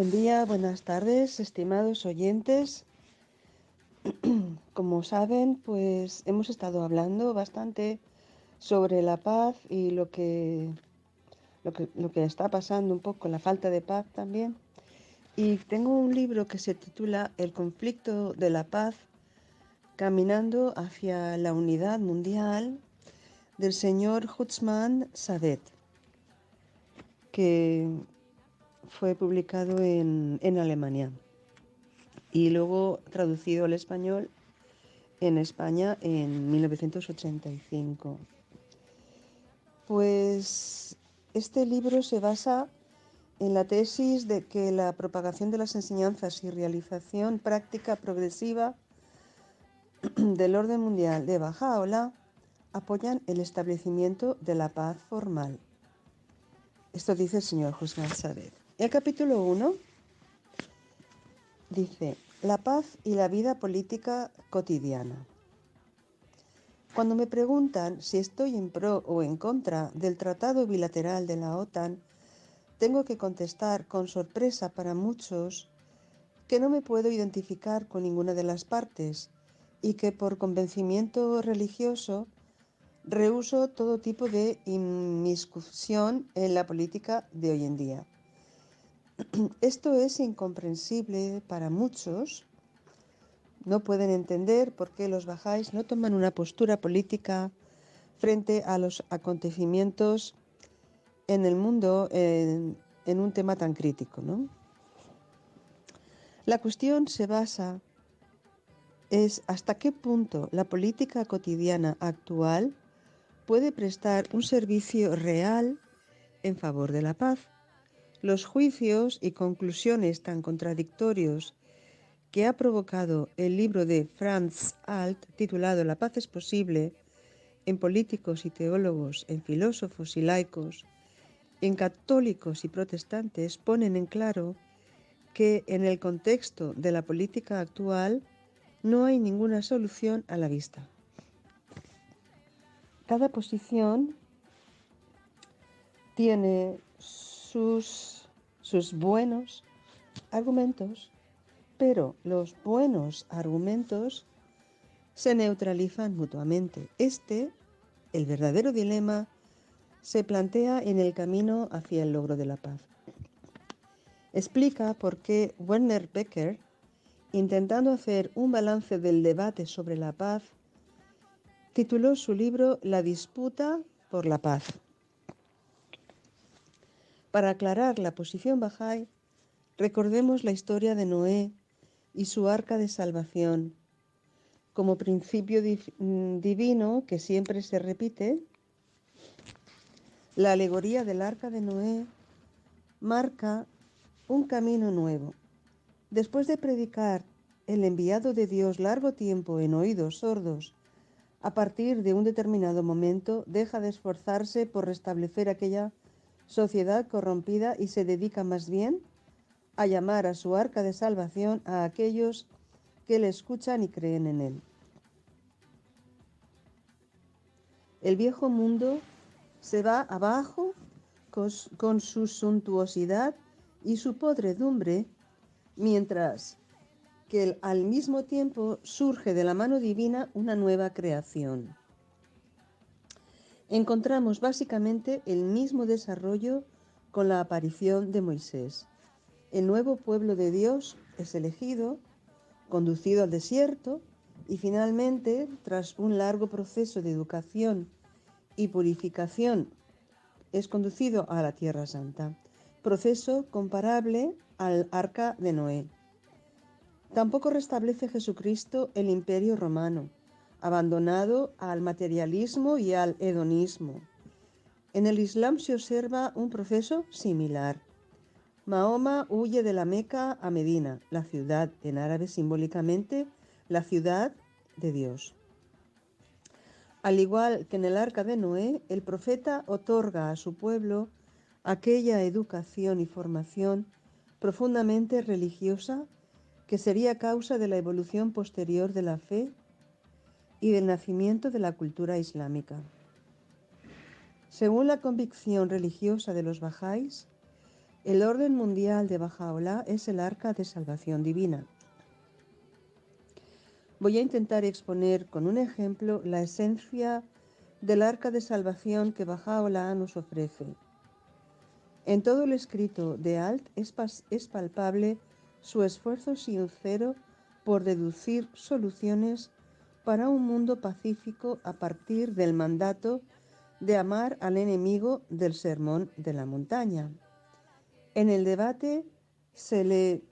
buen día, buenas tardes, estimados oyentes. Como saben, pues hemos estado hablando bastante sobre la paz y lo que está pasando un poco, la falta de paz también. Y tengo un libro que se titula El conflicto de la paz, caminando hacia la unidad mundial, del señor Hutzman Sadet, que fue publicado en Alemania y luego traducido al español en España en 1985. Pues este libro se basa en la tesis de que la propagación de las enseñanzas y realización práctica progresiva del orden mundial de Bahá'u'lláh apoyan el establecimiento de la paz formal. Esto dice el señor Hutzman Sadet. El capítulo 1 dice: la paz y la vida política cotidiana. Cuando me preguntan si estoy en pro o en contra del tratado bilateral de la OTAN, tengo que contestar con sorpresa para muchos que no me puedo identificar con ninguna de las partes y que por convencimiento religioso rehúso todo tipo de inmiscusión en la política de hoy en día. Esto es incomprensible para muchos. No pueden entender por qué los bahá'ís no toman una postura política frente a los acontecimientos en el mundo en un tema tan crítico, ¿no? La cuestión se basa es hasta qué punto la política cotidiana actual puede prestar un servicio real en favor de la paz. Los juicios y conclusiones tan contradictorios que ha provocado el libro de Franz Alt titulado La paz es posible, en políticos y teólogos, en filósofos y laicos, en católicos y protestantes, ponen en claro que en el contexto de la política actual no hay ninguna solución a la vista. Cada posición tiene sus buenos argumentos, pero los buenos argumentos se neutralizan mutuamente. El verdadero dilema, se plantea en el camino hacia el logro de la paz. Explica por qué Werner Becker, intentando hacer un balance del debate sobre la paz, tituló su libro La disputa por la paz. Para aclarar la posición bahá'í, recordemos la historia de Noé y su arca de salvación. Como principio divino que siempre se repite, la alegoría del arca de Noé marca un camino nuevo. Después de predicar el enviado de Dios largo tiempo en oídos sordos, a partir de un determinado momento deja de esforzarse por restablecer aquella sociedad corrompida y se dedica más bien a llamar a su arca de salvación a aquellos que le escuchan y creen en él. El viejo mundo se va abajo con su suntuosidad y su podredumbre, mientras que al mismo tiempo surge de la mano divina una nueva creación. Encontramos básicamente el mismo desarrollo con la aparición de Moisés. El nuevo pueblo de Dios es elegido, conducido al desierto y finalmente, tras un largo proceso de educación y purificación, es conducido a la Tierra Santa, proceso comparable al Arca de Noé. Tampoco restablece Jesucristo el Imperio Romano, abandonado al materialismo y al hedonismo. En el Islam se observa un proceso similar. Mahoma huye de la Meca a Medina, la ciudad, en árabe simbólicamente, la ciudad de Dios. Al igual que en el Arca de Noé, el profeta otorga a su pueblo aquella educación y formación profundamente religiosa que sería causa de la evolución posterior de la fe y del nacimiento de la cultura islámica. Según la convicción religiosa de los bahá'ís, El orden mundial de Bahá'u'lláh es el arca de salvación divina. Voy a intentar exponer con un ejemplo la esencia del arca de salvación que Bahá'u'lláh nos ofrece. En todo el escrito de Alt es palpable su esfuerzo sincero por deducir soluciones para un mundo pacífico a partir del mandato de amar al enemigo del Sermón de la Montaña. En el debate se le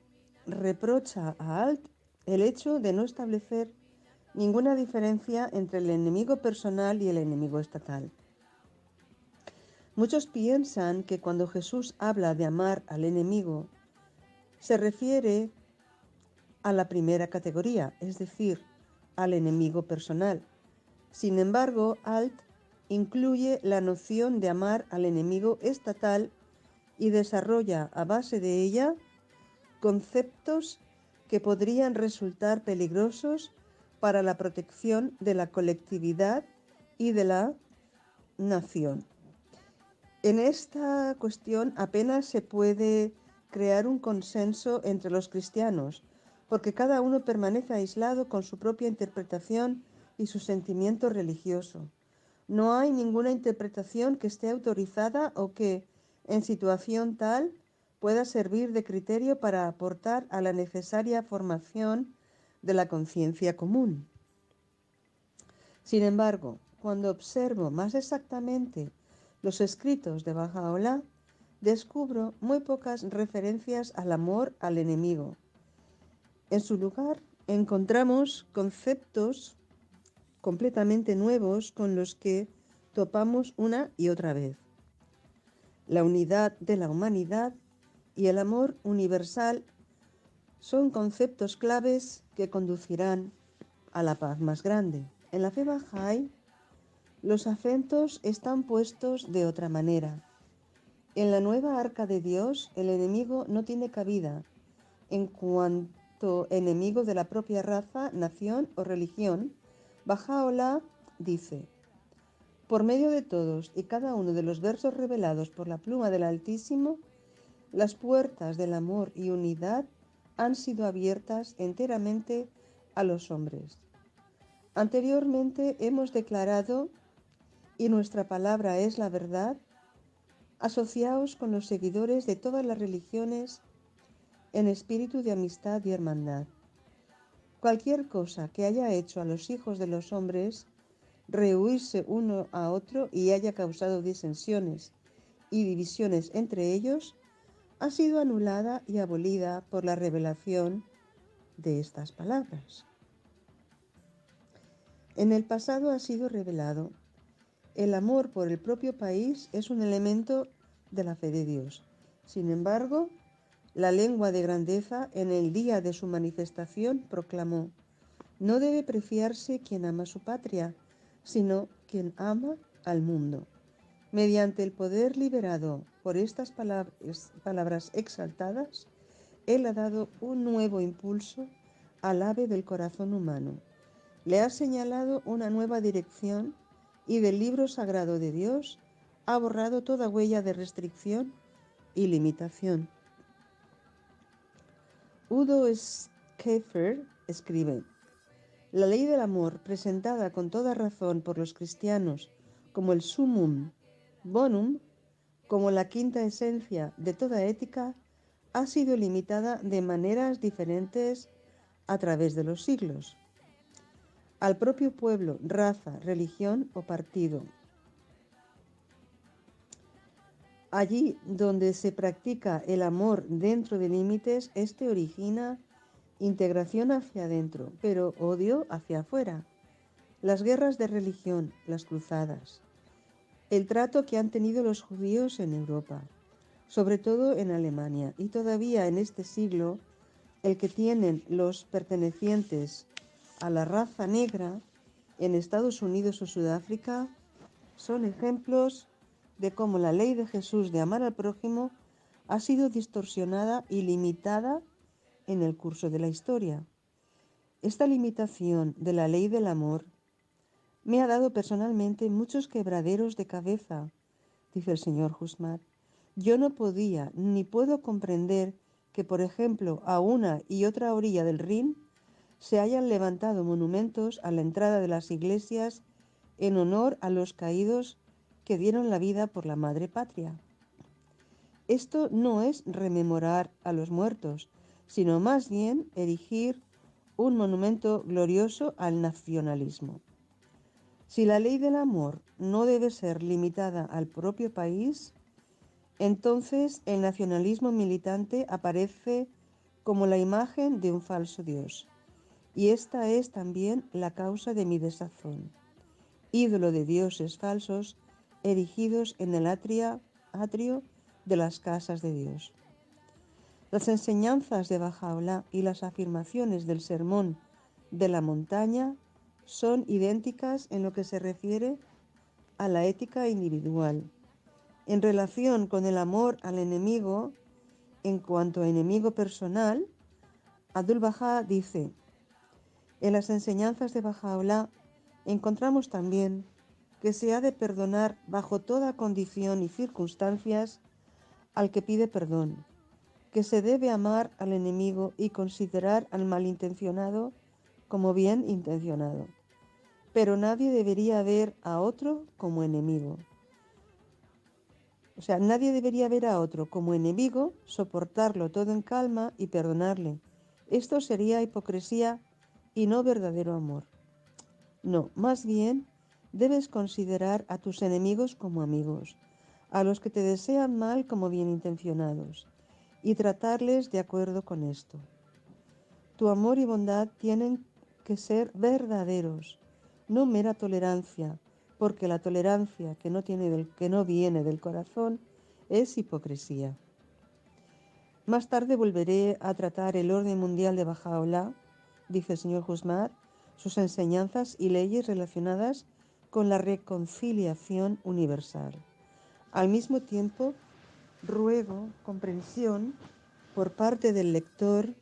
reprocha a Alt el hecho de no establecer ninguna diferencia entre el enemigo personal y el enemigo estatal. Muchos piensan que cuando Jesús habla de amar al enemigo, se refiere a la primera categoría, es decir, al enemigo personal. Sin embargo, Alt incluye la noción de amar al enemigo estatal y desarrolla a base de ella conceptos que podrían resultar peligrosos para la protección de la colectividad y de la nación. En esta cuestión apenas se puede crear un consenso entre los cristianos, porque cada uno permanece aislado con su propia interpretación y su sentimiento religioso. No hay ninguna interpretación que esté autorizada o que, en situación tal, pueda servir de criterio para aportar a la necesaria formación de la conciencia común. Sin embargo, cuando observo más exactamente los escritos de Bahá'u'lláh, descubro muy pocas referencias al amor al enemigo. En su lugar, encontramos conceptos completamente nuevos con los que topamos una y otra vez. La unidad de la humanidad y el amor universal son conceptos claves que conducirán a la paz más grande. En la fe Bahá'í, los acentos están puestos de otra manera. En la nueva arca de Dios, el enemigo no tiene cabida en cuanto enemigo de la propia raza, nación o religión. Bahá'u'lláh dice: por medio de todos y cada uno de los versos revelados por la pluma del Altísimo, las puertas del amor y unidad han sido abiertas enteramente a los hombres. Anteriormente hemos declarado, y nuestra palabra es la verdad, asociaos con los seguidores de todas las religiones en espíritu de amistad y hermandad. Cualquier cosa que haya hecho a los hijos de los hombres rehuirse uno a otro y haya causado disensiones y divisiones entre ellos, ha sido anulada y abolida por la revelación de estas palabras. En el pasado ha sido revelado: el amor por el propio país es un elemento de la fe de Dios. Sin embargo, la lengua de grandeza en el día de su manifestación proclamó: no debe preciarse quien ama su patria, sino quien ama al mundo. Mediante el poder liberado por estas palabras exaltadas, Él ha dado un nuevo impulso al ave del corazón humano. Le ha señalado una nueva dirección y del libro sagrado de Dios ha borrado toda huella de restricción y limitación. Udo Schäfer escribe: la ley del amor, presentada con toda razón por los cristianos como el summum bonum, como la quinta esencia de toda ética, ha sido limitada de maneras diferentes a través de los siglos, al propio pueblo, raza, religión o partido. Allí donde se practica el amor dentro de límites, este origina integración hacia adentro, pero odio hacia afuera. Las guerras de religión, las cruzadas, el trato que han tenido los judíos en Europa, sobre todo en Alemania, y todavía en este siglo, el que tienen los pertenecientes a la raza negra en Estados Unidos o Sudáfrica, son ejemplos de cómo la ley de Jesús de amar al prójimo ha sido distorsionada y limitada en el curso de la historia. Esta limitación de la ley del amor me ha dado personalmente muchos quebraderos de cabeza, dice el señor Husmat, Yo no podía ni puedo comprender que, por ejemplo, a una y otra orilla del Rin se hayan levantado monumentos a la entrada de las iglesias en honor a los caídos que dieron la vida por la madre patria. Esto no es rememorar a los muertos, sino más bien erigir un monumento glorioso al nacionalismo. Si la ley del amor no debe ser limitada al propio país, entonces el nacionalismo militante aparece como la imagen de un falso Dios. Y esta es también la causa de mi desazón. Ídolo de dioses falsos erigidos en el atrio de las casas de Dios. Las enseñanzas de Bahá'u'lláh y las afirmaciones del Sermón de la Montaña son idénticas en lo que se refiere a la ética individual. En relación con el amor al enemigo, en cuanto a enemigo personal, Abdul-Bahá dice: en las enseñanzas de Bahá'u'lláh encontramos también que se ha de perdonar bajo toda condición y circunstancias al que pide perdón, que se debe amar al enemigo y considerar al malintencionado como bien intencionado, pero nadie debería ver a otro como enemigo. O sea, nadie debería ver a otro como enemigo, soportarlo todo en calma y perdonarle. Esto sería hipocresía y no verdadero amor. No, más bien debes considerar a tus enemigos como amigos, a los que te desean mal como bien intencionados, y tratarles de acuerdo con esto. Tu amor y bondad tienen que ser verdaderos, no mera tolerancia, porque la tolerancia que no viene del corazón es hipocresía. Más tarde volveré a tratar el orden mundial de Bahá'u'lláh, dice el señor Husmar, sus enseñanzas y leyes relacionadas con la reconciliación universal. Al mismo tiempo, ruego comprensión por parte del lector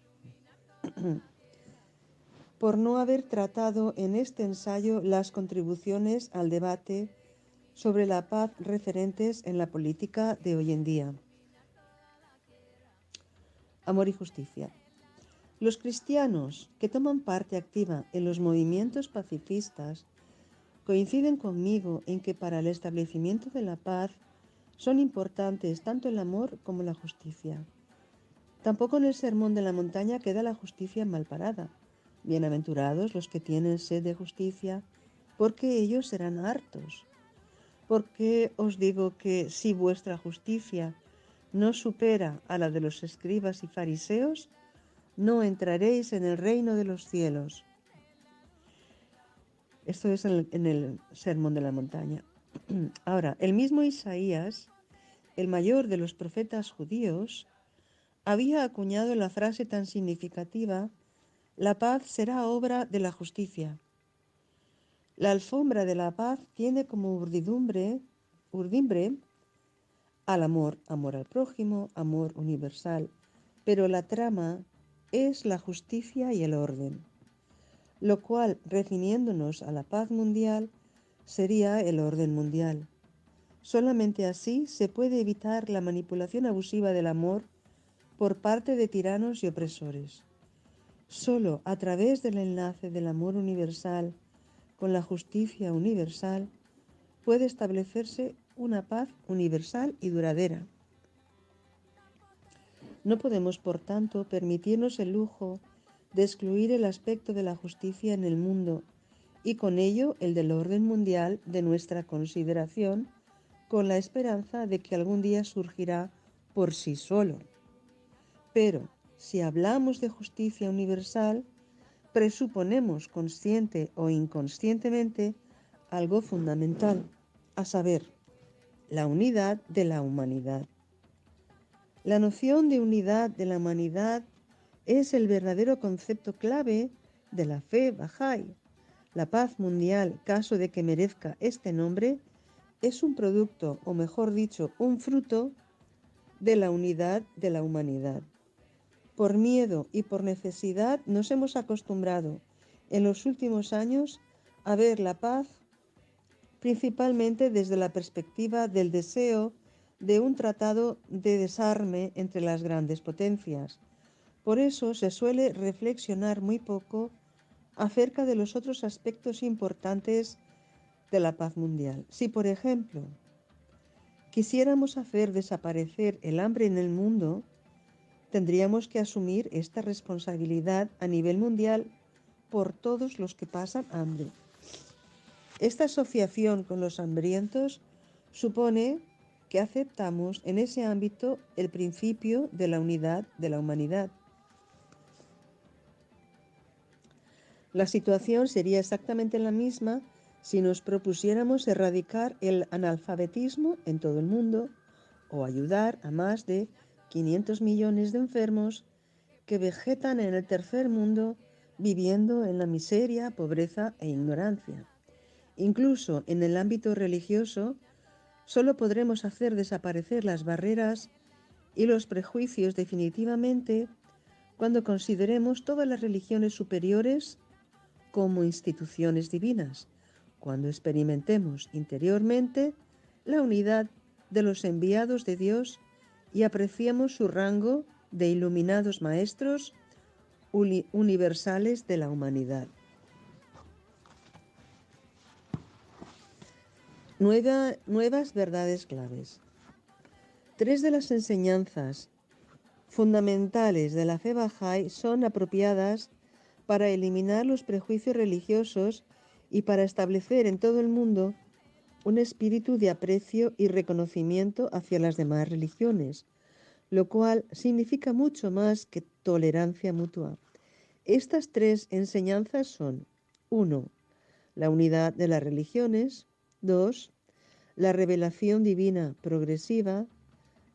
por no haber tratado en este ensayo las contribuciones al debate sobre la paz referentes en la política de hoy en día. Amor y justicia. Los cristianos que toman parte activa en los movimientos pacifistas coinciden conmigo en que para el establecimiento de la paz son importantes tanto el amor como la justicia. Tampoco en el Sermón de la Montaña queda la justicia mal parada. Bienaventurados los que tienen sed de justicia, porque ellos serán hartos. Porque os digo que si vuestra justicia no supera a la de los escribas y fariseos, no entraréis en el reino de los cielos. Esto es en el Sermón de la Montaña. Ahora, el mismo Isaías, el mayor de los profetas judíos, había acuñado la frase tan significativa: la paz será obra de la justicia. La alfombra de la paz tiene como urdimbre al amor, amor al prójimo, amor universal, pero la trama es la justicia y el orden, lo cual, refiriéndonos a la paz mundial, sería el orden mundial. Solamente así se puede evitar la manipulación abusiva del amor por parte de tiranos y opresores. Solo a través del enlace del amor universal con la justicia universal puede establecerse una paz universal y duradera. No podemos, por tanto, permitirnos el lujo de excluir el aspecto de la justicia en el mundo y con ello el del orden mundial de nuestra consideración, con la esperanza de que algún día surgirá por sí solo. Pero si hablamos de justicia universal, presuponemos consciente o inconscientemente algo fundamental, a saber, la unidad de la humanidad. La noción de unidad de la humanidad es el verdadero concepto clave de la fe Bahá'í. La paz mundial, caso de que merezca este nombre, es un producto, o mejor dicho, un fruto de la unidad de la humanidad. Por miedo y por necesidad nos hemos acostumbrado en los últimos años a ver la paz principalmente desde la perspectiva del deseo de un tratado de desarme entre las grandes potencias. Por eso se suele reflexionar muy poco acerca de los otros aspectos importantes de la paz mundial. Si, por ejemplo, quisiéramos hacer desaparecer el hambre en el mundo, tendríamos que asumir esta responsabilidad a nivel mundial por todos los que pasan hambre. Esta asociación con los hambrientos supone que aceptamos en ese ámbito el principio de la unidad de la humanidad. La situación sería exactamente la misma si nos propusiéramos erradicar el analfabetismo en todo el mundo o ayudar a más de 500 millones de enfermos que vegetan en el tercer mundo viviendo en la miseria, pobreza e ignorancia. Incluso en el ámbito religioso, solo podremos hacer desaparecer las barreras y los prejuicios definitivamente cuando consideremos todas las religiones superiores como instituciones divinas, cuando experimentemos interiormente la unidad de los enviados de Dios y apreciemos su rango de iluminados maestros universales de la humanidad. Nuevas verdades claves. 3 de las enseñanzas fundamentales de la fe Bahá'í son apropiadas para eliminar los prejuicios religiosos y para establecer en todo el mundo un espíritu de aprecio y reconocimiento hacia las demás religiones, lo cual significa mucho más que tolerancia mutua. Estas 3 enseñanzas son: 1. La unidad de las religiones. 2. La revelación divina progresiva.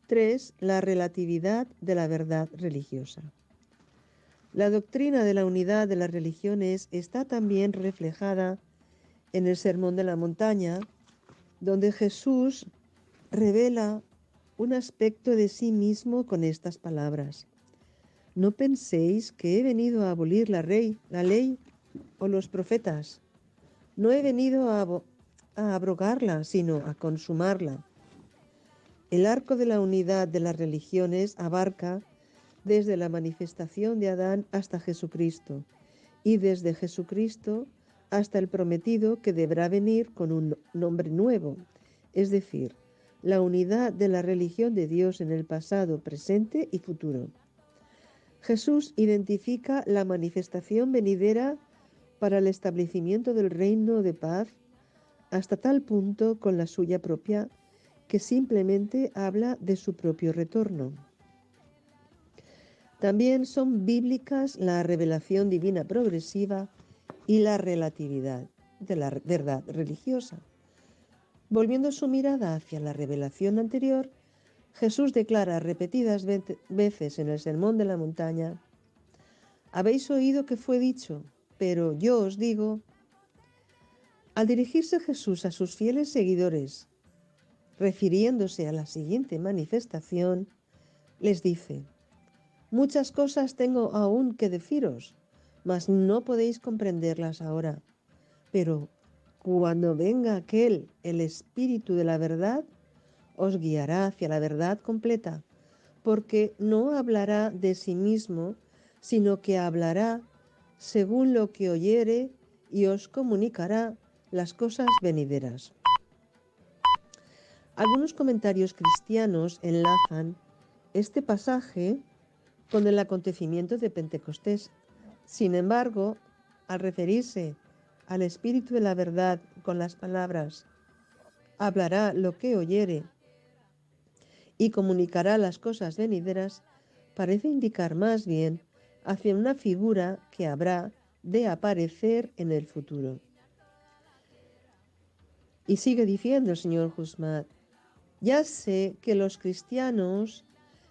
3. La relatividad de la verdad religiosa. La doctrina de la unidad de las religiones está también reflejada en el Sermón de la Montaña, donde Jesús revela un aspecto de sí mismo con estas palabras: no penséis que he venido a abolir la ley o los profetas. No he venido a abrogarla, sino a consumarla. El arco de la unidad de las religiones abarca desde la manifestación de Adán hasta Jesucristo, y desde Jesucristo hasta el prometido que deberá venir con un nombre nuevo, es decir, la unidad de la religión de Dios en el pasado, presente y futuro. Jesús identifica la manifestación venidera para el establecimiento del reino de paz hasta tal punto con la suya propia que simplemente habla de su propio retorno. También son bíblicas la revelación divina progresiva y la relatividad de la verdad religiosa. Volviendo su mirada hacia la revelación anterior, Jesús declara repetidas veces en el Sermón de la Montaña: habéis oído que fue dicho, pero yo os digo. Al dirigirse Jesús a sus fieles seguidores, refiriéndose a la siguiente manifestación, les dice: muchas cosas tengo aún que deciros, mas no podéis comprenderlas ahora. Pero cuando venga aquel, el Espíritu de la verdad, os guiará hacia la verdad completa, porque no hablará de sí mismo, sino que hablará según lo que oyere y os comunicará las cosas venideras. Algunos comentarios cristianos enlazan este pasaje con el acontecimiento de Pentecostés. Sin embargo, al referirse al Espíritu de la verdad con las palabras hablará lo que oyere y comunicará las cosas venideras, parece indicar más bien hacia una figura que habrá de aparecer en el futuro. Y sigue diciendo el señor Husmat: ya sé que los cristianos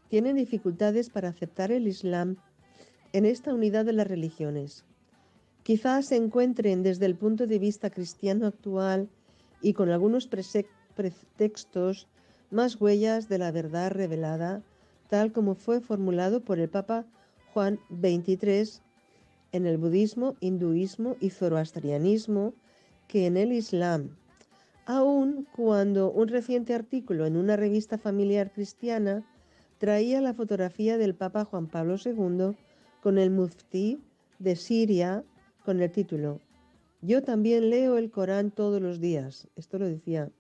tienen dificultades para aceptar el Islam en esta unidad de las religiones. Quizás se encuentren desde el punto de vista cristiano actual y con algunos pretextos más huellas de la verdad revelada, tal como fue formulado por el Papa Juan XXIII en el budismo, hinduismo y zoroastrianismo, que en el Islam, Aun cuando un reciente artículo en una revista familiar cristiana traía la fotografía del Papa Juan Pablo II con el muftí de Siria con el título "Yo también leo el Corán todos los días". Esto lo decía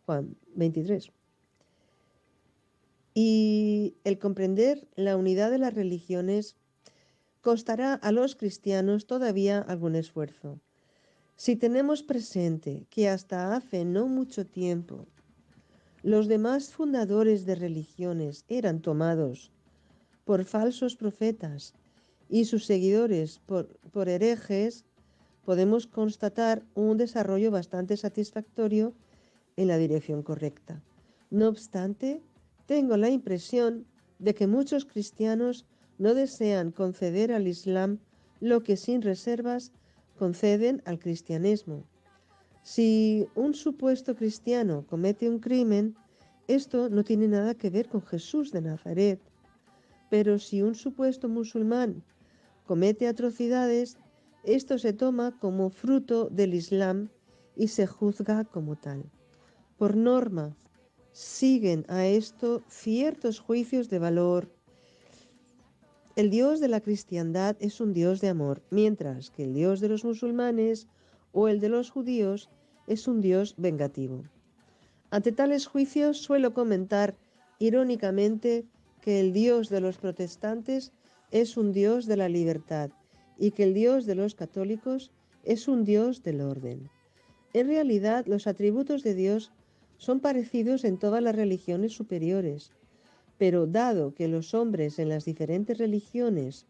Juan 23. Y el comprender la unidad de las religiones costará a los cristianos todavía algún esfuerzo. Si tenemos presente que hasta hace no mucho tiempo los demás fundadores de religiones eran tomados por falsos profetas y sus seguidores por herejes, podemos constatar un desarrollo bastante satisfactorio en la dirección correcta. No obstante, tengo la impresión de que muchos cristianos no desean conceder al Islam lo que sin reservas conceden al cristianismo. Si un supuesto cristiano comete un crimen, esto no tiene nada que ver con Jesús de Nazaret. Pero si un supuesto musulmán comete atrocidades, esto se toma como fruto del Islam y se juzga como tal. Por norma, siguen a esto ciertos juicios de valor. El Dios de la cristiandad es un Dios de amor, mientras que el Dios de los musulmanes o el de los judíos es un Dios vengativo. Ante tales juicios suelo comentar irónicamente que el Dios de los protestantes es un Dios de la libertad y que el Dios de los católicos es un Dios del orden. En realidad, los atributos de Dios son parecidos en todas las religiones superiores, pero dado que los hombres en las diferentes religiones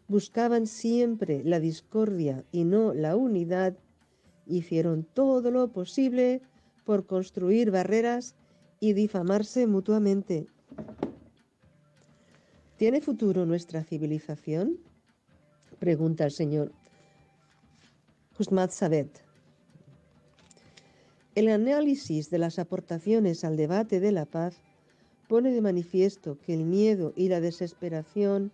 buscaban siempre la discordia y no la unidad, hicieron todo lo posible por construir barreras y difamarse mutuamente. ¿Tiene futuro nuestra civilización?, pregunta el señor Husmat-Sabet. El análisis de las aportaciones al debate de la paz pone de manifiesto que el miedo y la desesperación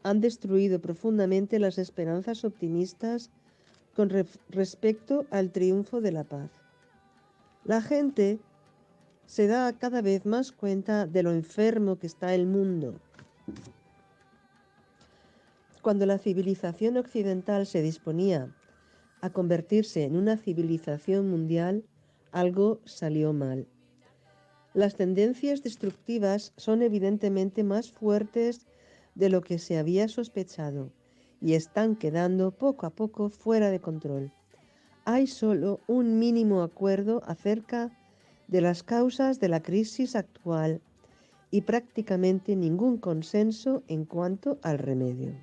han destruido profundamente las esperanzas optimistas con respecto al triunfo de la paz. La gente se da cada vez más cuenta de lo enfermo que está el mundo. Cuando la civilización occidental se disponía a convertirse en una civilización mundial, algo salió mal. Las tendencias destructivas son evidentemente más fuertes de lo que se había sospechado y están quedando poco a poco fuera de control. Hay solo un mínimo acuerdo acerca de las causas de la crisis actual y prácticamente ningún consenso en cuanto al remedio.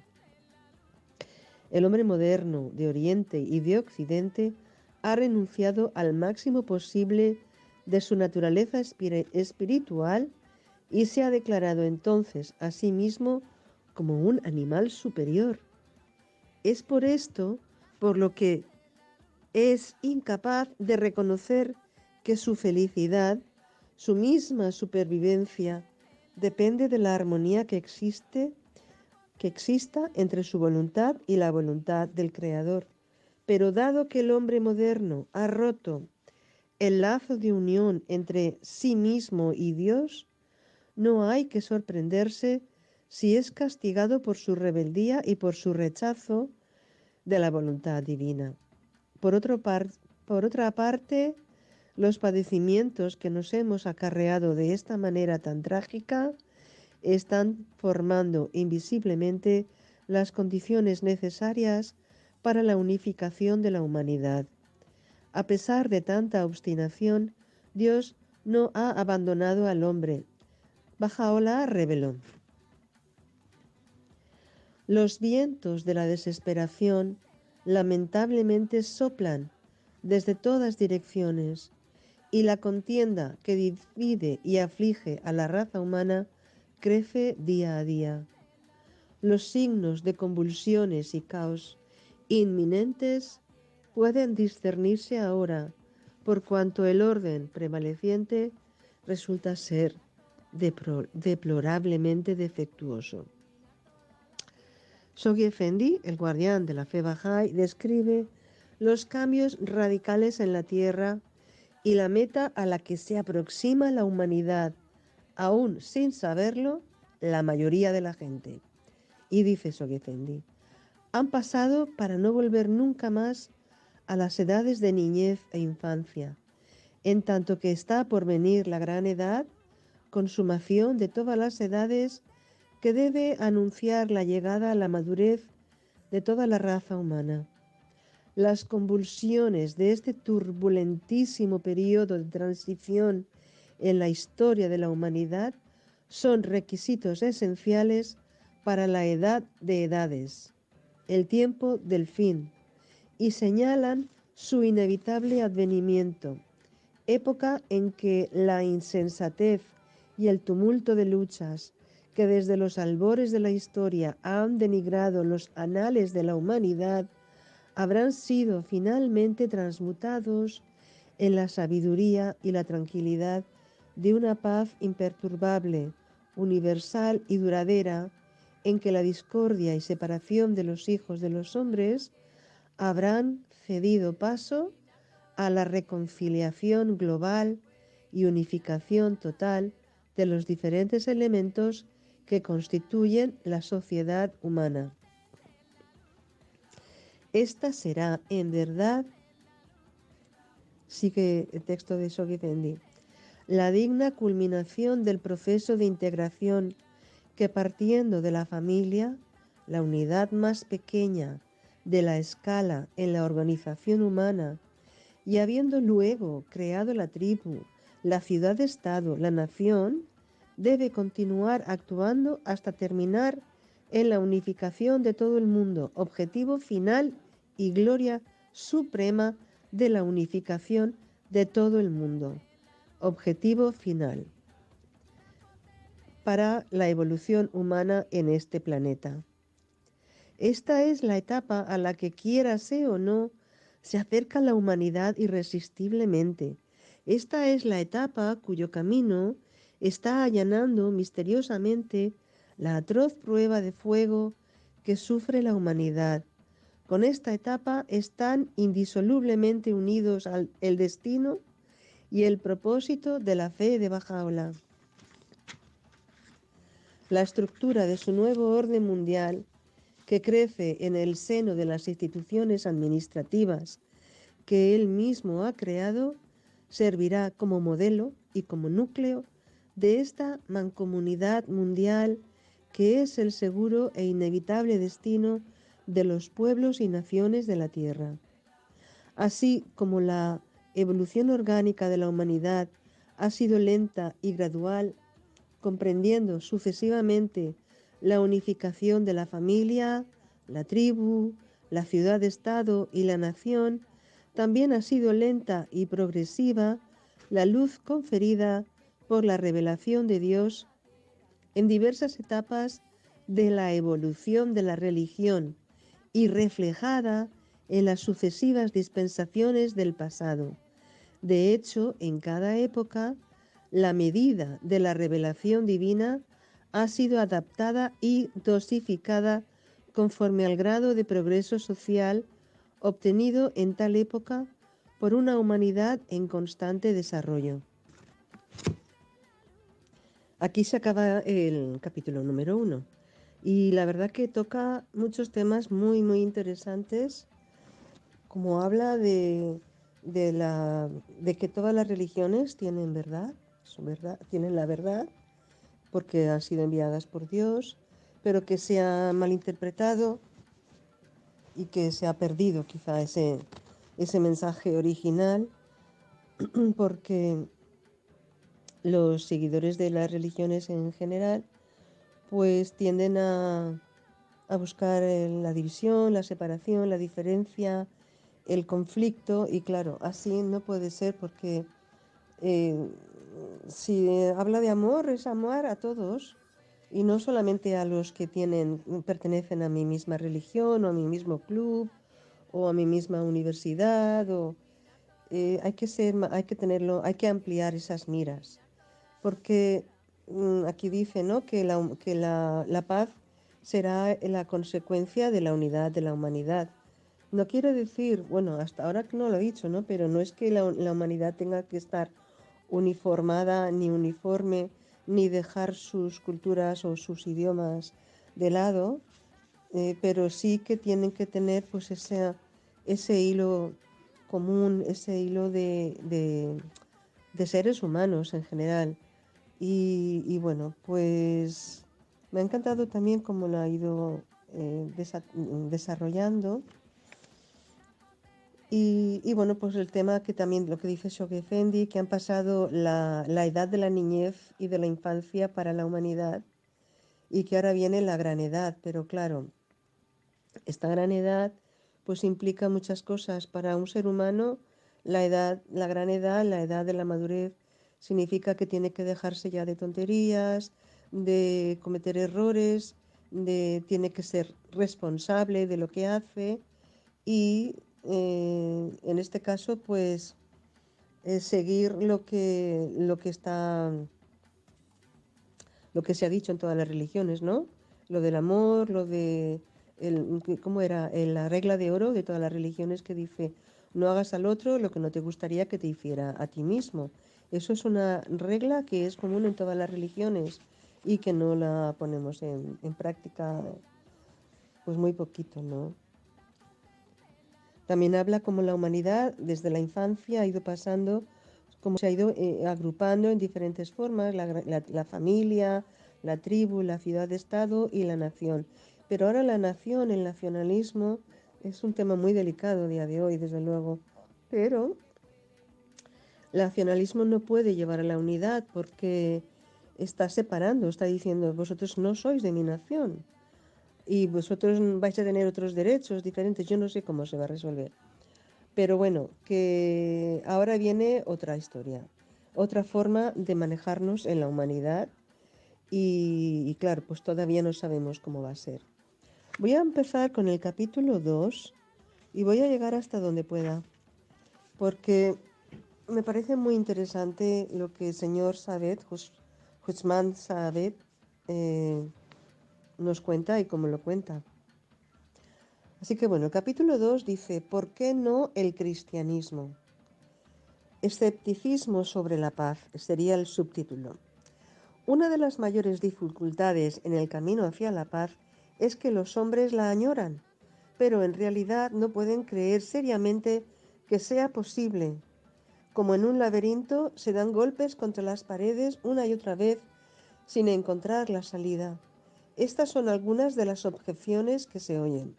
El hombre moderno de Oriente y de Occidente ha renunciado al máximo posible de su naturaleza espiritual y se ha declarado entonces a sí mismo como un animal superior. Es por esto por lo que es incapaz de reconocer que su felicidad, su misma supervivencia, depende de la armonía que exista entre su voluntad y la voluntad del Creador. Pero dado que el hombre moderno ha roto el lazo de unión entre sí mismo y Dios, no hay que sorprenderse si es castigado por su rebeldía y por su rechazo de la voluntad divina. Por otra parte, los padecimientos que nos hemos acarreado de esta manera tan trágica están formando invisiblemente las condiciones necesarias para la unificación de la humanidad. A pesar de tanta obstinación, Dios no ha abandonado al hombre. Bajaola reveló: los vientos de la desesperación lamentablemente soplan desde todas direcciones, y la contienda que divide y aflige a la raza humana crece día a día. Los signos de convulsiones y caos inminentes pueden discernirse ahora, por cuanto el orden prevaleciente resulta ser deplorablemente defectuoso. Shoghi Effendi, el guardián de la fe Bahá'í, describe los cambios radicales en la tierra y la meta a la que se aproxima la humanidad, aún sin saberlo, la mayoría de la gente. Y dice Sogefendi, han pasado para no volver nunca más a las edades de niñez e infancia, en tanto que está por venir la gran edad, consumación de todas las edades, que debe anunciar la llegada a la madurez de toda la raza humana. Las convulsiones de este turbulentísimo periodo de transición en la historia de la humanidad son requisitos esenciales para la edad de edades, el tiempo del fin, y señalan su inevitable advenimiento, época en que la insensatez y el tumulto de luchas que desde los albores de la historia han denigrado los anales de la humanidad habrán sido finalmente transmutados en la sabiduría y la tranquilidad de una paz imperturbable, universal y duradera, en que la discordia y separación de los hijos de los hombres habrán cedido paso a la reconciliación global y unificación total de los diferentes elementos que constituyen la sociedad humana. Esta será, en verdad, sigue el texto de Sogefendi, la digna culminación del proceso de integración que, partiendo de la familia, la unidad más pequeña de la escala en la organización humana, y habiendo luego creado la tribu, la ciudad-estado, la nación, debe continuar actuando hasta terminar en la unificación de todo el mundo, objetivo final y gloria suprema de la unificación de todo el mundo, objetivo final para la evolución humana en este planeta. Esta es la etapa a la que, quiérase o no, se acerca la humanidad irresistiblemente. Esta es la etapa cuyo camino está allanando misteriosamente la atroz prueba de fuego que sufre la humanidad. Con esta etapa están indisolublemente unidos el destino y el propósito de la fe de Bahá'u'lláh. La estructura de su nuevo orden mundial, que crece en el seno de las instituciones administrativas que él mismo ha creado, servirá como modelo y como núcleo de esta mancomunidad mundial que es el seguro e inevitable destino de los pueblos y naciones de la Tierra. Así como la evolución orgánica de la humanidad ha sido lenta y gradual, comprendiendo sucesivamente la unificación de la familia, la tribu, la ciudad-estado y la nación, también ha sido lenta y progresiva la luz conferida por la revelación de Dios en diversas etapas de la evolución de la religión y reflejada en las sucesivas dispensaciones del pasado. De hecho, en cada época, la medida de la revelación divina ha sido adaptada y dosificada conforme al grado de progreso social obtenido en tal época por una humanidad en constante desarrollo. Aquí se acaba el capítulo número 1 y la verdad que toca muchos temas muy interesantes, como habla de que todas las religiones tienen verdad, tienen la verdad, porque han sido enviadas por Dios, pero que se ha malinterpretado y que se ha perdido quizá ese mensaje original, porque los seguidores de las religiones en general pues tienden a buscar la división, la separación, la diferencia, el conflicto, y claro, así no puede ser, porque si habla de amor, es amar a todos y no solamente a los que pertenecen a mi misma religión o a mi mismo club o a mi misma universidad. Hay que ampliar esas miras, porque aquí dice, ¿no?, que la paz será la consecuencia de la unidad de la humanidad. No quiere decir, bueno, hasta ahora que no lo he dicho, ¿no? Pero no es que la humanidad tenga que estar uniformada ni uniforme, ni dejar sus culturas o sus idiomas de lado, pero sí que tienen que tener pues ese hilo común, ese hilo de seres humanos en general. Y bueno, pues me ha encantado también cómo lo ha ido desarrollando. Y bueno, pues el tema que también lo que dice Shoghi Effendi, que han pasado la edad de la niñez y de la infancia para la humanidad y que ahora viene la gran edad. Pero claro, esta gran edad pues implica muchas cosas. Para un ser humano, la gran edad, la edad de la madurez, significa que tiene que dejarse ya de tonterías, de cometer errores, tiene que ser responsable de lo que hace y en este caso pues seguir lo que se ha dicho en todas las religiones, ¿no? Lo del amor, ¿cómo era? La regla de oro de todas las religiones que dice, no hagas al otro lo que no te gustaría que te hiciera a ti mismo. Eso es una regla que es común en todas las religiones y que no la ponemos en práctica pues muy poquito, ¿no? También habla cómo la humanidad desde la infancia ha ido pasando, cómo se ha ido agrupando en diferentes formas, la familia, la tribu, la ciudad-estado y la nación. Pero ahora la nación, el nacionalismo, es un tema muy delicado a día de hoy, desde luego. Pero el nacionalismo no puede llevar a la unidad porque está separando, está diciendo, vosotros no sois de mi nación y vosotros vais a tener otros derechos diferentes. Yo no sé cómo se va a resolver. Pero bueno, que ahora viene otra historia, otra forma de manejarnos en la humanidad y claro, pues todavía no sabemos cómo va a ser. Voy a empezar con el capítulo 2 y voy a llegar hasta donde pueda, porque me parece muy interesante lo que el señor Saadet, Husman Saadet, nos cuenta y cómo lo cuenta. Así que bueno, el capítulo 2 dice, ¿por qué no el cristianismo? Escepticismo sobre la paz sería el subtítulo. Una de las mayores dificultades en el camino hacia la paz es que los hombres la añoran, pero en realidad no pueden creer seriamente que sea posible. Como en un laberinto, se dan golpes contra las paredes una y otra vez sin encontrar la salida. Estas son algunas de las objeciones que se oyen.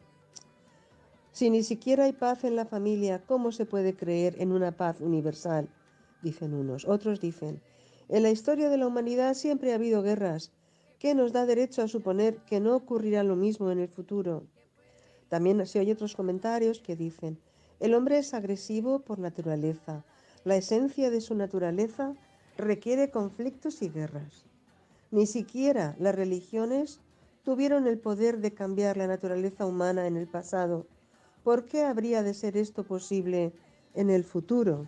Si ni siquiera hay paz en la familia, ¿cómo se puede creer en una paz universal? Dicen unos. Otros dicen, en la historia de la humanidad siempre ha habido guerras. ¿Qué nos da derecho a suponer que no ocurrirá lo mismo en el futuro? También se oyen otros comentarios que dicen, el hombre es agresivo por naturaleza. La esencia de su naturaleza requiere conflictos y guerras. Ni siquiera las religiones tuvieron el poder de cambiar la naturaleza humana en el pasado. ¿Por qué habría de ser esto posible en el futuro?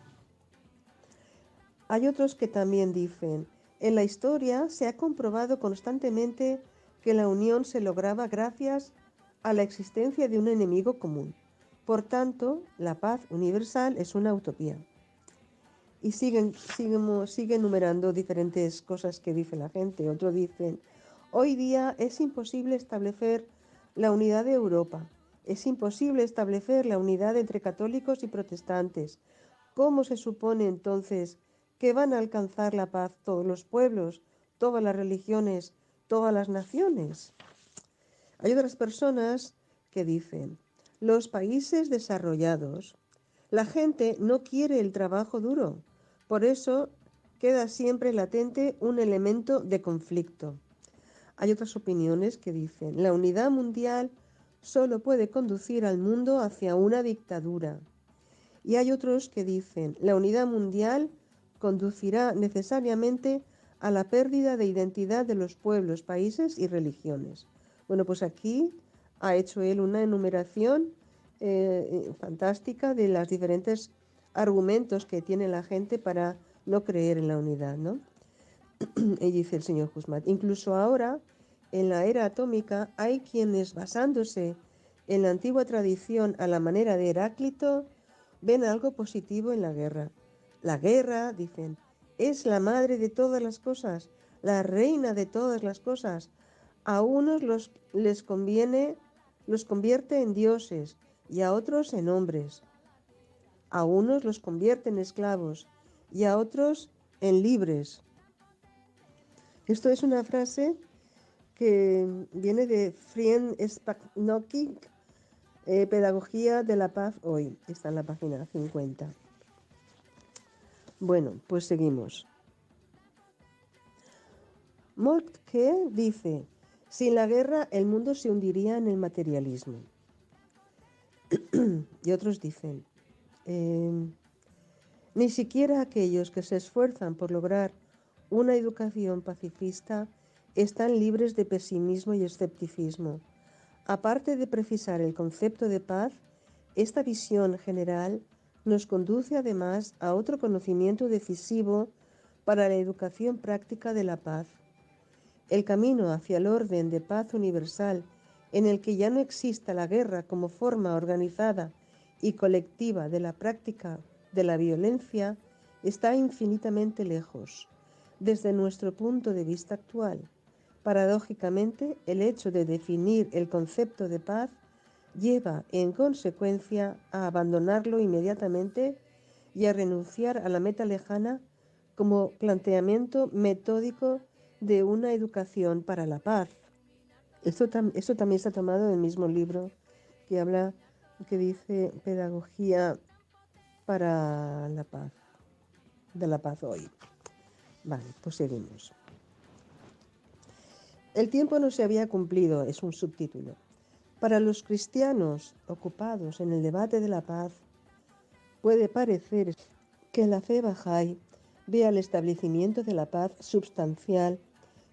Hay otros que también dicen, en la historia se ha comprobado constantemente que la unión se lograba gracias a la existencia de un enemigo común. Por tanto, la paz universal es una utopía. Y sigue enumerando diferentes cosas que dice la gente. Otros dicen, hoy día es imposible establecer la unidad de Europa. Es imposible establecer la unidad entre católicos y protestantes. ¿Cómo se supone entonces que van a alcanzar la paz todos los pueblos, todas las religiones, todas las naciones? Hay otras personas que dicen, los países desarrollados, la gente no quiere el trabajo duro, por eso queda siempre latente un elemento de conflicto. Hay otras opiniones que dicen, la unidad mundial solo puede conducir al mundo hacia una dictadura. Y hay otros que dicen, la unidad mundial conducirá necesariamente a la pérdida de identidad de los pueblos, países y religiones. Bueno, pues aquí ha hecho él una enumeración fantástica de los diferentes argumentos que tiene la gente para no creer en la unidad, ¿no? Y dice el señor Husmat, incluso ahora, en la era atómica, hay quienes basándose en la antigua tradición a la manera de Heráclito, ven algo positivo en la guerra. La guerra, dicen, es la madre de todas las cosas, la reina de todas las cosas. A unos les conviene, los convierte en dioses y a otros en hombres. A unos los convierte en esclavos y a otros en libres. Esto es una frase que viene de Frien Spacnokic, Pedagogía de la Paz hoy. Está en la página 50. Bueno, pues seguimos. Moltke dice, sin la guerra el mundo se hundiría en el materialismo. Y otros dicen, ni siquiera aquellos que se esfuerzan por lograr una educación pacifista están libres de pesimismo y escepticismo. Aparte de precisar el concepto de paz, esta visión general nos conduce además a otro conocimiento decisivo para la educación práctica de la paz. El camino hacia el orden de paz universal, en el que ya no exista la guerra como forma organizada y colectiva de la práctica de la violencia, está infinitamente lejos, desde nuestro punto de vista actual. Paradójicamente, el hecho de definir el concepto de paz lleva, en consecuencia, a abandonarlo inmediatamente y a renunciar a la meta lejana como planteamiento metódico de una educación para la paz. Esto también está tomado del mismo libro que habla, que dice Pedagogía para la Paz, de la Paz hoy. Vale, pues seguimos. El tiempo no se había cumplido, es un subtítulo. Para los cristianos ocupados en el debate de la paz, puede parecer que la fe Bahá'í ve al establecimiento de la paz substancial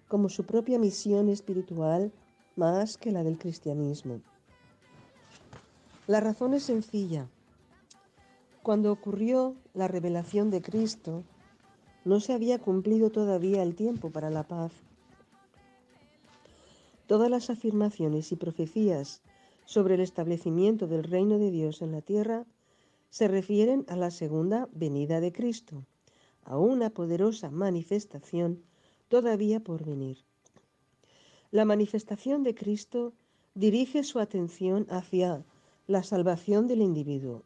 como su propia misión espiritual más que la del cristianismo. La razón es sencilla. Cuando ocurrió la revelación de Cristo, no se había cumplido todavía el tiempo para la paz. Todas las afirmaciones y profecías sobre el establecimiento del reino de Dios en la tierra se refieren a la segunda venida de Cristo, a una poderosa manifestación todavía por venir. La manifestación de Cristo dirige su atención hacia la salvación del individuo.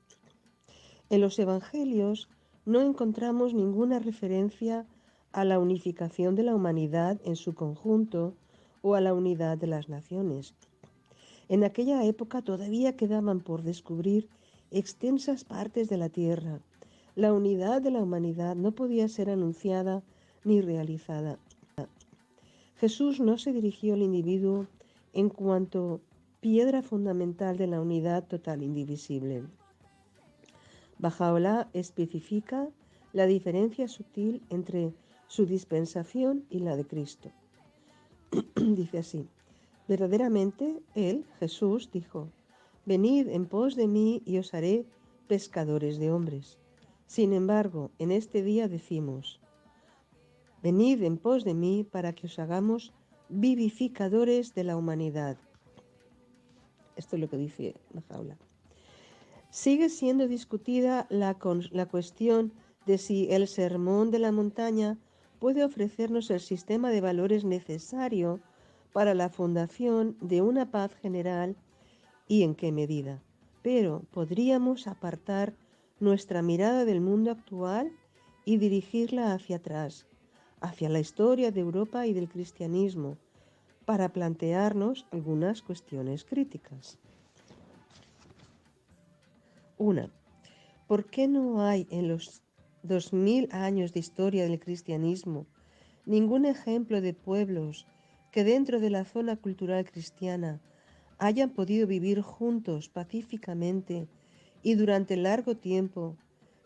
En los evangelios no encontramos ninguna referencia a la unificación de la humanidad en su conjunto o a la unidad de las naciones. En aquella época todavía quedaban por descubrir extensas partes de la tierra. La unidad de la humanidad no podía ser anunciada ni realizada. Jesús no se dirigió al individuo en cuanto piedra fundamental de la unidad total indivisible. Bahá'u'lláh especifica la diferencia sutil entre su dispensación y la de Cristo. Dice así, verdaderamente Él, Jesús, dijo, venid en pos de mí y os haré pescadores de hombres. Sin embargo, en este día decimos, venid en pos de mí para que os hagamos vivificadores de la humanidad. Esto es lo que dice Bahá'u'lláh. Sigue siendo discutida la cuestión de si el sermón de la montaña puede ofrecernos el sistema de valores necesario para la fundación de una paz general y en qué medida. Pero podríamos apartar nuestra mirada del mundo actual y dirigirla hacia atrás, hacia la historia de Europa y del cristianismo, para plantearnos algunas cuestiones críticas. 1. ¿Por qué no hay en los 2000 años de historia del cristianismo ningún ejemplo de pueblos que dentro de la zona cultural cristiana hayan podido vivir juntos pacíficamente y durante largo tiempo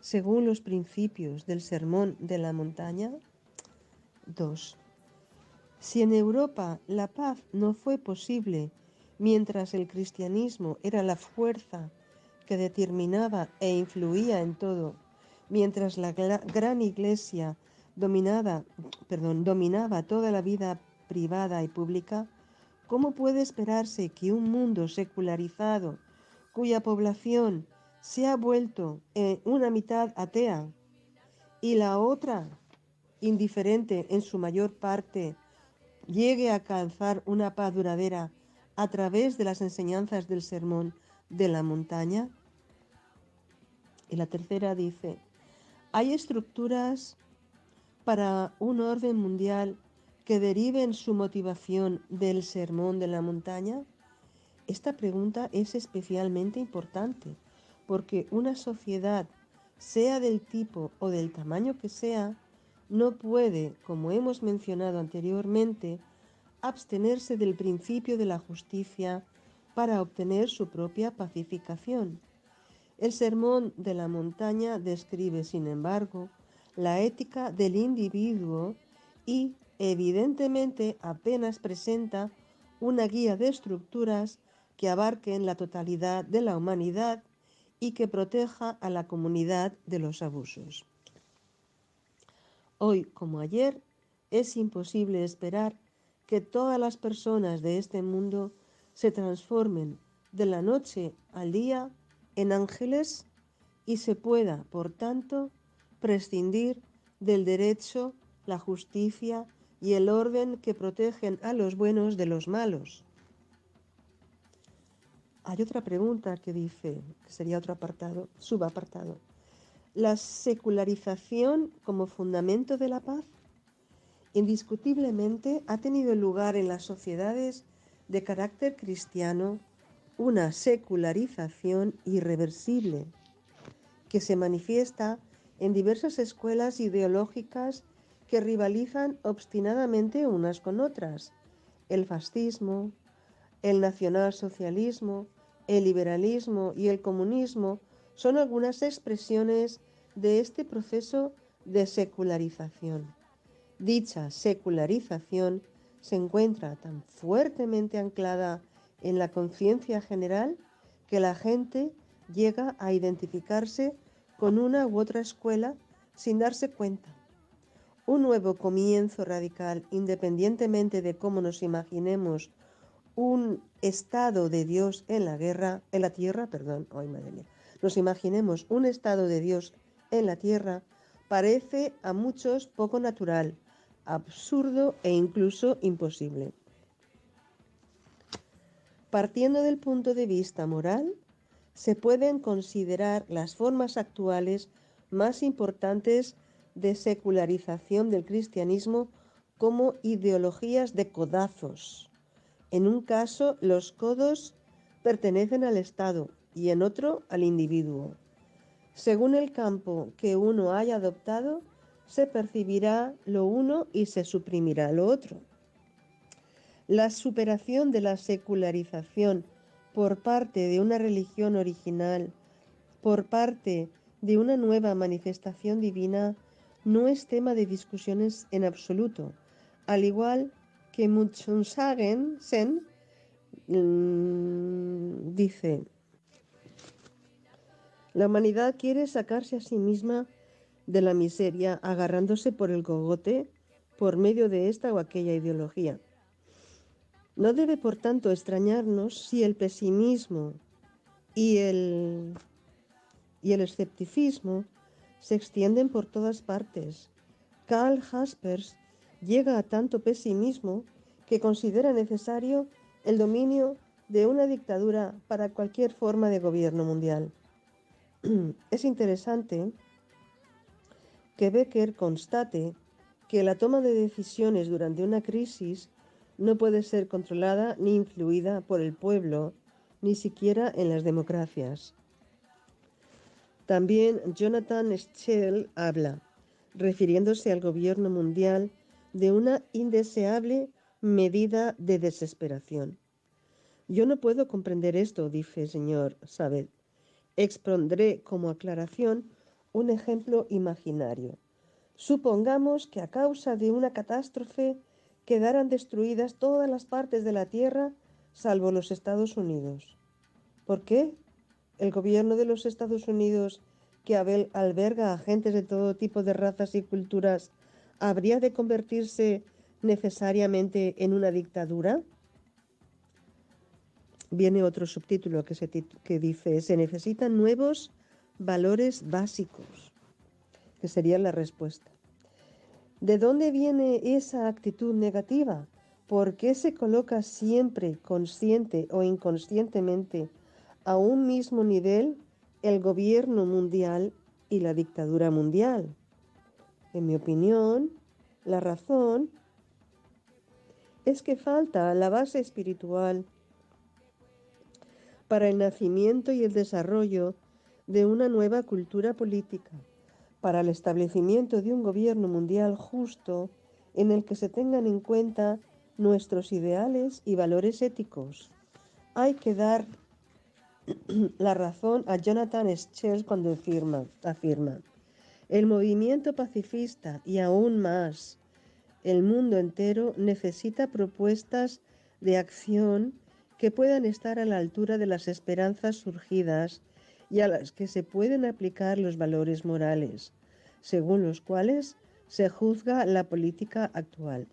según los principios del Sermón de la Montaña? 2. Si en Europa la paz no fue posible mientras el cristianismo era la fuerza que determinaba e influía en todo, mientras la gran iglesia dominaba toda la vida privada y pública, ¿Cómo puede esperarse que un mundo secularizado, cuya población se ha vuelto una mitad atea y la otra indiferente en su mayor parte, llegue a alcanzar una paz duradera a través de las enseñanzas del sermón de la montaña? Y la tercera dice, ¿hay estructuras para un orden mundial que deriven su motivación del sermón de la montaña? Esta pregunta es especialmente importante porque una sociedad, sea del tipo o del tamaño que sea, no puede, como hemos mencionado anteriormente, abstenerse del principio de la justicia para obtener su propia pacificación. El sermón de la montaña describe, sin embargo, la ética del individuo y, evidentemente, apenas presenta una guía de estructuras que abarquen la totalidad de la humanidad y que proteja a la comunidad de los abusos. Hoy, como ayer, es imposible esperar que todas las personas de este mundo se transformen de la noche al día en ángeles y se pueda, por tanto, prescindir del derecho, la justicia y el orden que protegen a los buenos de los malos. Hay otra pregunta que dice, que sería otro apartado, subapartado. ¿La secularización como fundamento de la paz? Indiscutiblemente ha tenido lugar en las sociedades de carácter cristiano una secularización irreversible que se manifiesta en diversas escuelas ideológicas que rivalizan obstinadamente unas con otras. El fascismo, el nacionalsocialismo, el liberalismo y el comunismo son algunas expresiones de este proceso de secularización. Dicha secularización se encuentra tan fuertemente anclada en la conciencia general que la gente llega a identificarse con una u otra escuela sin darse cuenta. Un nuevo comienzo radical, independientemente de cómo nos imaginemos un estado de Dios en la tierra, nos imaginemos un estado de Dios en la tierra, parece a muchos poco natural, absurdo e incluso imposible. Partiendo del punto de vista moral, se pueden considerar las formas actuales más importantes de secularización del cristianismo como ideologías de codazos. En un caso, los codos pertenecen al Estado y en otro al individuo. Según el campo que uno haya adoptado, se percibirá lo uno y se suprimirá lo otro. La superación de la secularización por parte de una religión original, por parte de una nueva manifestación divina, no es tema de discusiones en absoluto, al igual que Munchausen dice, la humanidad quiere sacarse a sí misma de la miseria agarrándose por el cogote por medio de esta o aquella ideología. No debe, por tanto, extrañarnos si el pesimismo y el escepticismo se extienden por todas partes. Karl Jaspers llega a tanto pesimismo que considera necesario el dominio de una dictadura para cualquier forma de gobierno mundial. Es interesante que Becker constate que la toma de decisiones durante una crisis no puede ser controlada ni influida por el pueblo, ni siquiera en las democracias. También Jonathan Schell habla, refiriéndose al gobierno mundial, de una indeseable medida de desesperación. Yo no puedo comprender esto, dice el señor Sabet. Expondré como aclaración un ejemplo imaginario. Supongamos que a causa de una catástrofe quedaran destruidas todas las partes de la Tierra salvo los Estados Unidos. ¿Por qué? El gobierno de los Estados Unidos, que alberga agentes de todo tipo de razas y culturas, ¿habría de convertirse necesariamente en una dictadura? viene otro subtítulo que dice, se necesitan nuevos valores básicos, que sería la respuesta. ¿De dónde viene esa actitud negativa? ¿Por qué se coloca siempre, consciente o inconscientemente, a un mismo nivel el gobierno mundial y la dictadura mundial? En mi opinión, la razón es que falta la base espiritual para el nacimiento y el desarrollo de una nueva cultura política, para el establecimiento de un gobierno mundial justo en el que se tengan en cuenta nuestros ideales y valores éticos. Hay que dar la razón a Jonathan Scherz cuando afirma, el movimiento pacifista y aún más, el mundo entero necesita propuestas de acción que puedan estar a la altura de las esperanzas surgidas y a las que se pueden aplicar los valores morales, según los cuales se juzga la política actual.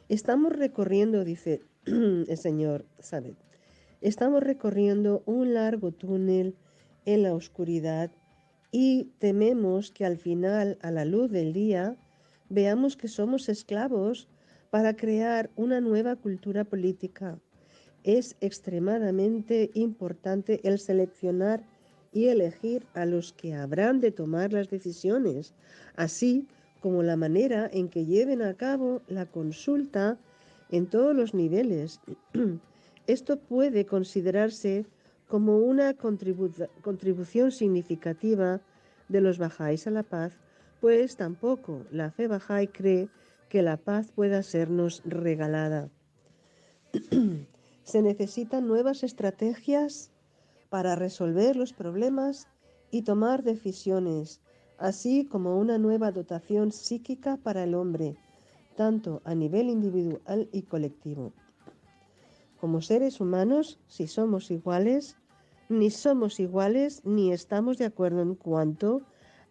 Estamos recorriendo, dice el señor Sadet, estamos recorriendo un largo túnel en la oscuridad y tememos que al final, a la luz del día, veamos que somos esclavos para crear una nueva cultura política. Es extremadamente importante el seleccionar y elegir a los que habrán de tomar las decisiones, así como la manera en que lleven a cabo la consulta en todos los niveles. Esto puede considerarse como una contribución significativa de los bahá'ís a la paz, pues tampoco la fe bahá'í cree que la paz pueda sernos regalada. Se necesitan nuevas estrategias para resolver los problemas y tomar decisiones, así como una nueva dotación psíquica para el hombre, tanto a nivel individual y colectivo. Como seres humanos, si somos iguales, ni estamos de acuerdo en cuanto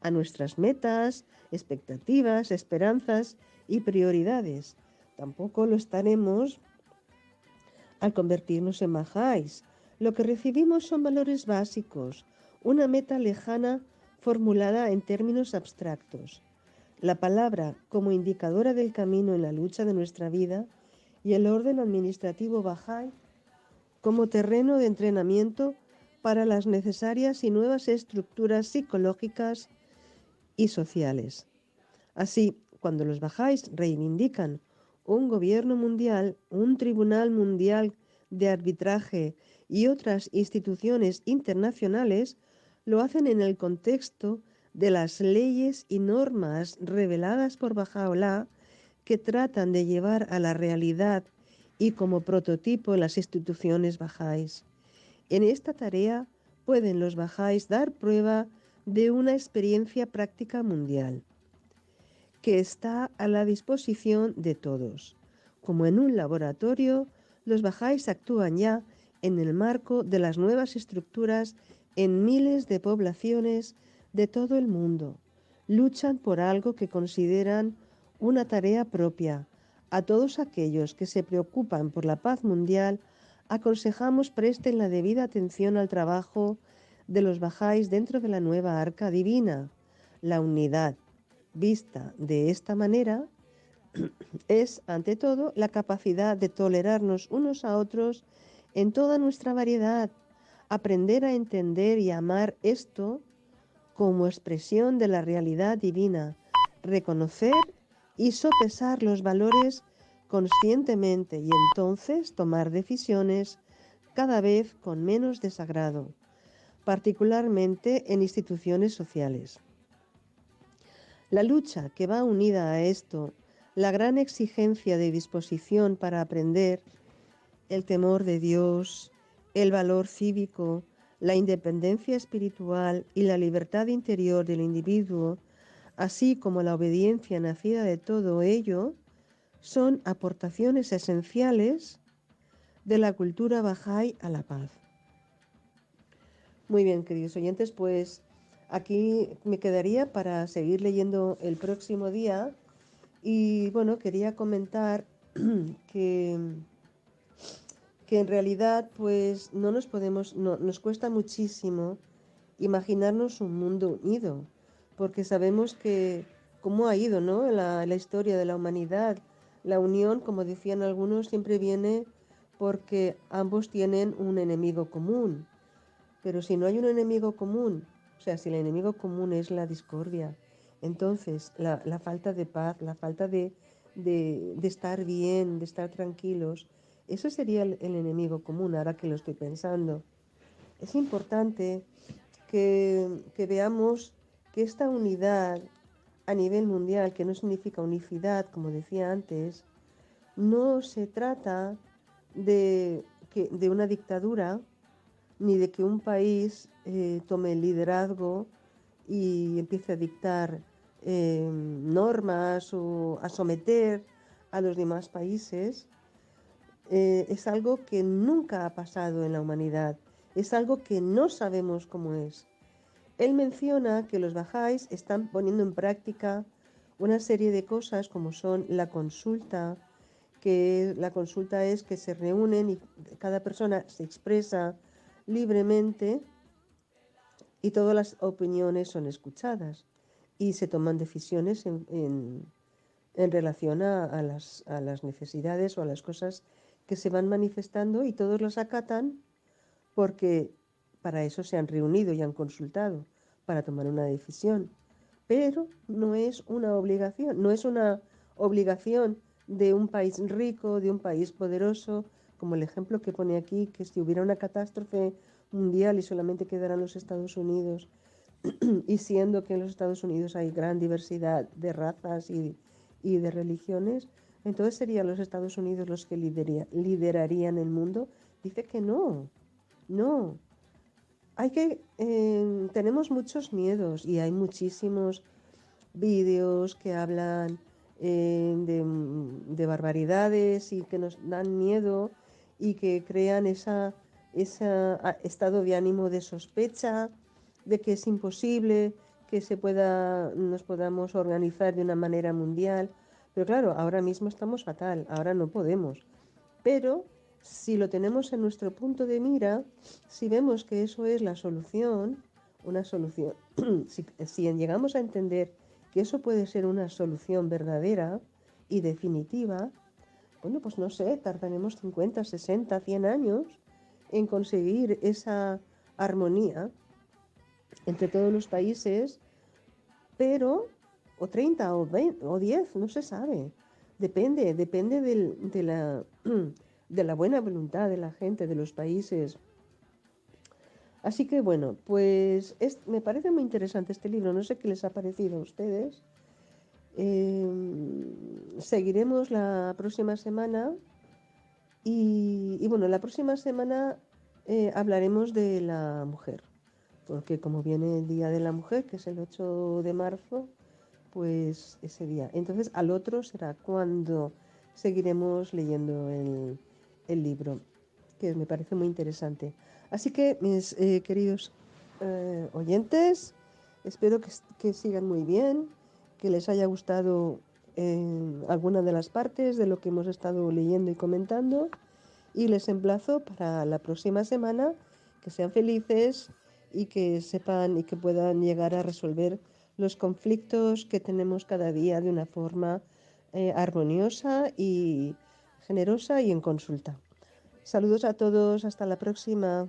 a nuestras metas, expectativas, esperanzas y prioridades. Tampoco lo estaremos al convertirnos en bahá'ís. Lo que recibimos son valores básicos, una meta lejana formulada en términos abstractos. La palabra como indicadora del camino en la lucha de nuestra vida y el orden administrativo bahá'í como terreno de entrenamiento para las necesarias y nuevas estructuras psicológicas y sociales. Así, cuando los bahá'ís reivindican un gobierno mundial, un tribunal mundial de arbitraje y otras instituciones internacionales, lo hacen en el contexto de las leyes y normas reveladas por Baha'u'lláh que tratan de llevar a la realidad y como prototipo las instituciones bahá'ís. En esta tarea pueden los bahá'ís dar prueba de una experiencia práctica mundial que está a la disposición de todos. Como en un laboratorio, los bahá'ís actúan ya en el marco de las nuevas estructuras en miles de poblaciones de todo el mundo. Luchan por algo que consideran una tarea propia. A todos aquellos que se preocupan por la paz mundial, aconsejamos presten la debida atención al trabajo de los bahá'ís dentro de la nueva arca divina, la unidad. Vista de esta manera, es, ante todo, la capacidad de tolerarnos unos a otros en toda nuestra variedad, aprender a entender y amar esto como expresión de la realidad divina, reconocer y sopesar los valores conscientemente y entonces tomar decisiones cada vez con menos desagrado, particularmente en instituciones sociales. La lucha que va unida a esto, la gran exigencia de disposición para aprender, el temor de Dios, el valor cívico, la independencia espiritual y la libertad interior del individuo, así como la obediencia nacida de todo ello, son aportaciones esenciales de la cultura bahá'í a la paz. Muy bien, queridos oyentes, pues aquí me quedaría para seguir leyendo el próximo día y bueno, quería comentar que que en realidad pues no nos podemos, nos cuesta muchísimo imaginarnos un mundo unido, porque sabemos que cómo ha ido, ¿no? La historia de la humanidad. La unión, como decían algunos, siempre viene porque ambos tienen un enemigo común. Pero si no hay un enemigo común, o sea, si el enemigo común es la discordia, entonces la falta de paz, la falta de estar bien, de estar tranquilos, eso sería el enemigo común, ahora que lo estoy pensando. Es importante que veamos que esta unidad a nivel mundial, que no significa unicidad, como decía antes, no se trata de una dictadura, ni de que un país tome el liderazgo y empiece a dictar normas o a someter a los demás países. Es algo que nunca ha pasado en la humanidad, es algo que no sabemos cómo es. Él menciona que los bajáis están poniendo en práctica una serie de cosas como son la consulta, que la consulta es que se reúnen y cada persona se expresa libremente y todas las opiniones son escuchadas y se toman decisiones en relación a las necesidades o a las cosas que se van manifestando y todos las acatan porque para eso se han reunido y han consultado, para tomar una decisión. Pero no es una obligación, no es una obligación de un país rico, de un país poderoso, como el ejemplo que pone aquí, que si hubiera una catástrofe mundial y solamente quedaran los Estados Unidos, y siendo que en los Estados Unidos hay gran diversidad de razas y de religiones, entonces serían los Estados Unidos los que liderarían el mundo. Dice que no, no. Tenemos muchos miedos y hay muchísimos vídeos que hablan de barbaridades y que nos dan miedo y que crean ese estado de ánimo de sospecha, de que es imposible que nos podamos organizar de una manera mundial. Pero claro, ahora mismo estamos fatal, ahora no podemos. Pero si lo tenemos en nuestro punto de mira, si vemos que eso es la solución, una solución, si llegamos a entender que eso puede ser una solución verdadera y definitiva, bueno, pues no sé, tardaremos 50, 60, 100 años en conseguir esa armonía entre todos los países, pero, o 30 o 20, o 10, no se sabe. Depende de la buena voluntad de la gente, de los países. Así que bueno, pues me parece muy interesante este libro, no sé qué les ha parecido a ustedes. Seguiremos la próxima semana y bueno, la próxima semana hablaremos de la mujer, porque como viene el Día de la Mujer, que es el 8 de marzo, pues ese día. Entonces al otro será cuando seguiremos leyendo el libro, que me parece muy interesante. Así que mis queridos oyentes, espero que sigan muy bien, que les haya gustado alguna de las partes de lo que hemos estado leyendo y comentando, y les emplazo para la próxima semana, que sean felices y que sepan y que puedan llegar a resolver los conflictos que tenemos cada día de una forma armoniosa y generosa y en consulta. Saludos a todos, hasta la próxima.